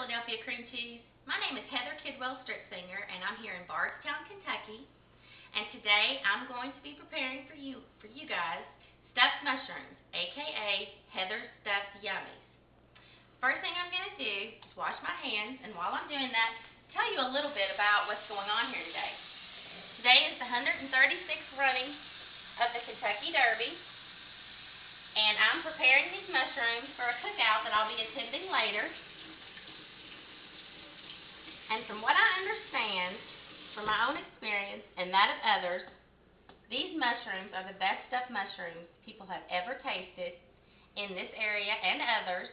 Philadelphia cream cheese. My name is Heather Kidwell-Stritsinger, and I'm here in Bardstown, Kentucky. And today I'm going to be preparing for you guys stuffed mushrooms, aka Heather's Stuffed Yummies. First thing I'm going to do is wash my hands, and while I'm doing that, tell you a little bit about what's going on here today. Today is the 136th running of the Kentucky Derby, and I'm preparing these mushrooms for a cookout that I'll be attending later. And from what I understand, from my own experience and that of others, these mushrooms are the best stuffed mushrooms people have ever tasted in this area and others.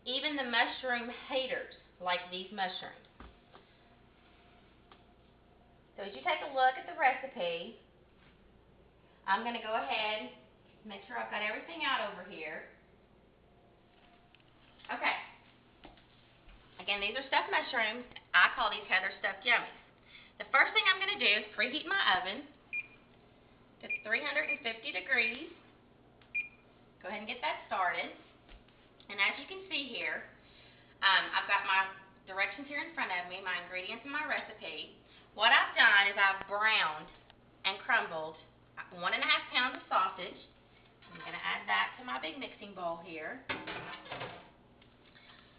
Even the mushroom haters like these mushrooms. So as you take a look at the recipe, I'm going to go ahead and make sure I've got everything out over here. Okay. Again, these are stuffed mushrooms. I call these Heather Stuffed Yummies. The first thing I'm going to do is preheat my oven to 350 degrees. Go ahead and get that started. And as you can see here, I've got my directions here in front of me, my ingredients and my recipe. What I've done is I've browned and crumbled 1.5 pounds of sausage. I'm going to add that to my big mixing bowl here.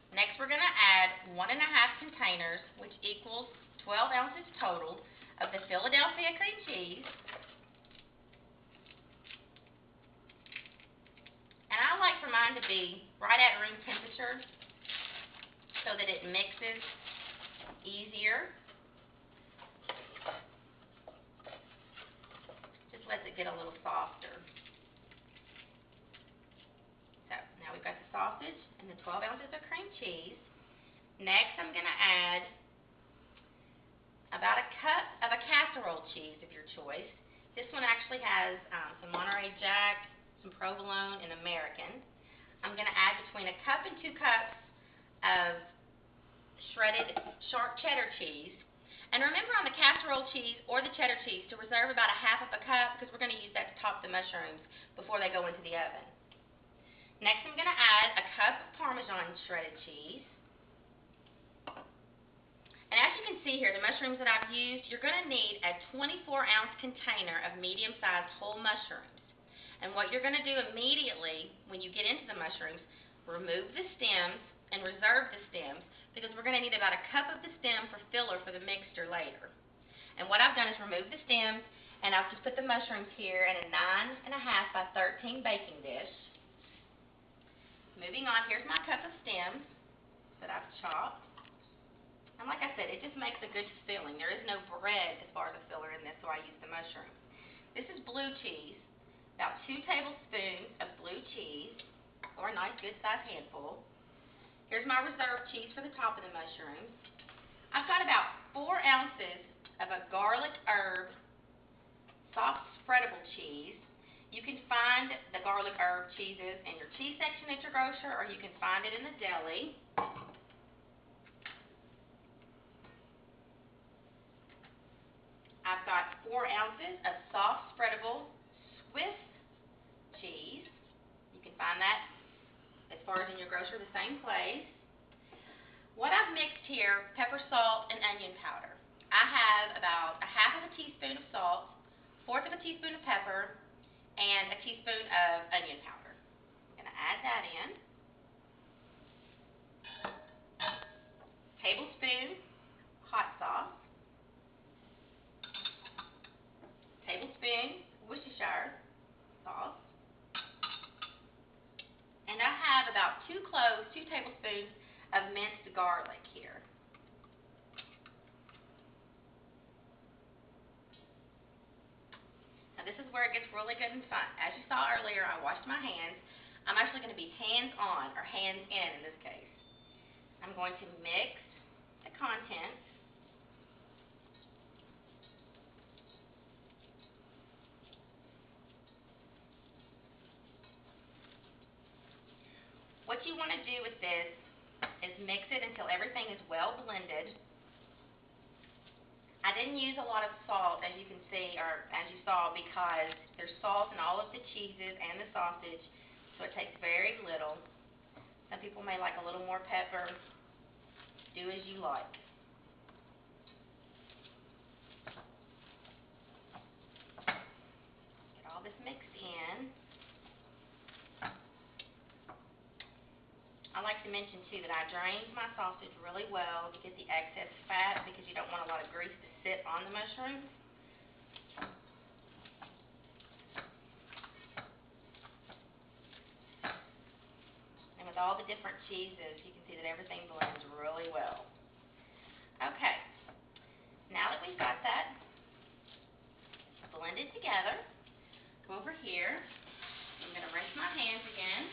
Next, we're going to add 1.5 containers, which equals 12 ounces total, of the Philadelphia cream cheese. And I like for mine to be right at room temperature so that it mixes easier. Just lets it get a little softer. So now we've got the sausage and the 12 ounces of cream cheese. Next, I'm going to add about a cup of a casserole cheese of your choice. This one actually has some Monterey Jack, some provolone, and American. I'm going to add between a cup and 2 cups of shredded sharp cheddar cheese. And remember on the casserole cheese or the cheddar cheese to reserve about 1/2 cup because we're going to use that to top the mushrooms before they go into the oven. Next, I'm going to add a cup of Parmesan shredded cheese. And as you can see here, the mushrooms that I've used, you're going to need a 24-ounce container of medium-sized whole mushrooms. And what you're going to do immediately when you get into the mushrooms, remove the stems and reserve the stems because we're going to need about a cup of the stem for filler for the mixture later. And what I've done is remove the stems, and I've just put the mushrooms here in a 9.5 by 13 baking dish. Moving on, here's my cup of stems that I've chopped. And like I said, it just makes a good filling. There is no bread as far as a filler in this, so I use the mushrooms. This is blue cheese, about 2 tablespoons of blue cheese, or a nice good-sized handful. Here's my reserved cheese for the top of the mushrooms. I've got about 4 ounces of a garlic herb soft spreadable cheese. You can find the garlic herb cheeses in your cheese section at your grocer, or you can find it in the deli. I've got 4 ounces of soft spreadable Swiss cheese. You can find that as far as in your grocer, the same place. What I've mixed here, pepper, salt, and onion powder. I have about 1/2 teaspoon of salt, 1/4 teaspoon of pepper, and a teaspoon of onion powder. I'm going to add that in. Tablespoon hot sauce. Tablespoon Worcestershire sauce. And I have about 2 cloves, 2 tablespoons of minced garlic here. Now this is where it gets really good and fun. As you saw earlier, I washed my hands. I'm actually going to be hands-on, or hands-in in this case. I'm going to mix the contents. What you want to do with this is mix it until everything is well blended. I didn't use a lot of salt, as you can see, or as you saw, because there's salt in all of the cheeses and the sausage, so it takes very little. Some people may like a little more pepper. Do as you like. Get all this mixed in. I like to mention too that I drained my sausage really well to get the excess fat because you don't want a lot of grease to sit on the mushrooms. And with all the different cheeses, you can see that everything blends really well. Okay, now that we've got that blended together, come over here. I'm going to rinse my hands again.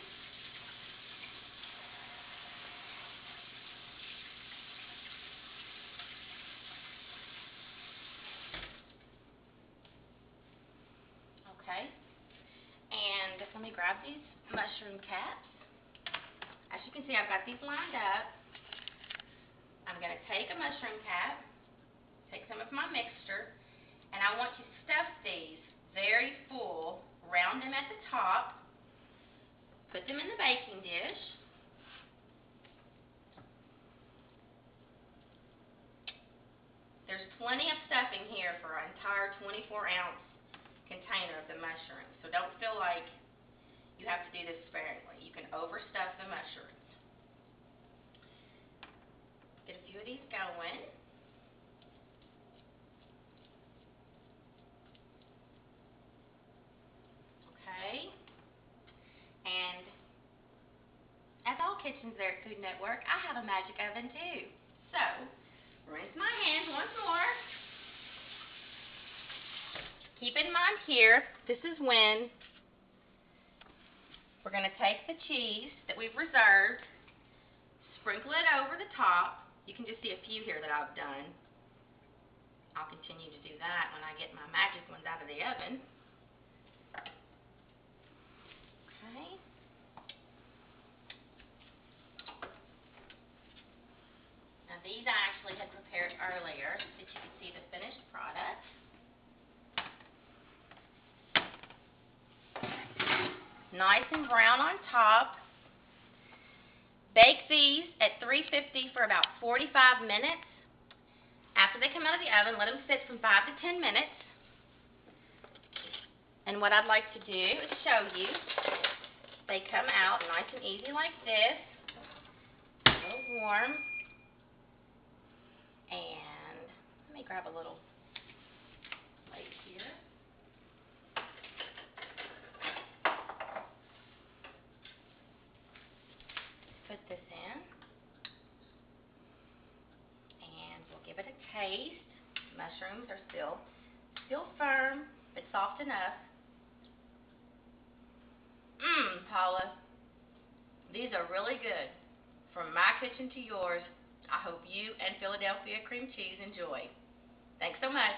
Okay, and let me grab these mushroom caps. As you can see, I've got these lined up. I'm going to take a mushroom cap, take some of my mixture, and I want to stuff these very full, round them at the top, put them in the baking dish. There's plenty of stuffing here for an entire 24-ounce container of the mushrooms, so don't feel like you have to do this sparingly. You can overstuff the mushrooms. Get a few of these going. Okay. And as all kitchens there at Food Network, I have a magic oven too. So, rinse my hands once more. Keep in mind here, this is when we're going to take the cheese that we've reserved, sprinkle it over the top. You can just see a few here that I've done. I'll continue to do that when I get my magic ones out of the oven. Okay. Now these I actually had prepared earlier so that you could see the finished product. Nice and brown on top. Bake these at 350 for about 45 minutes. After they come out of the oven, let them sit from 5 to 10 minutes. And what I'd like to do is show you. They come out nice and easy like this. A little warm. And let me grab a little plate here. Put this in, and we'll give it a taste. Mushrooms are still firm, but soft enough. Paula, these are really good. From my kitchen to yours, I hope you and Philadelphia cream cheese enjoy. Thanks so much.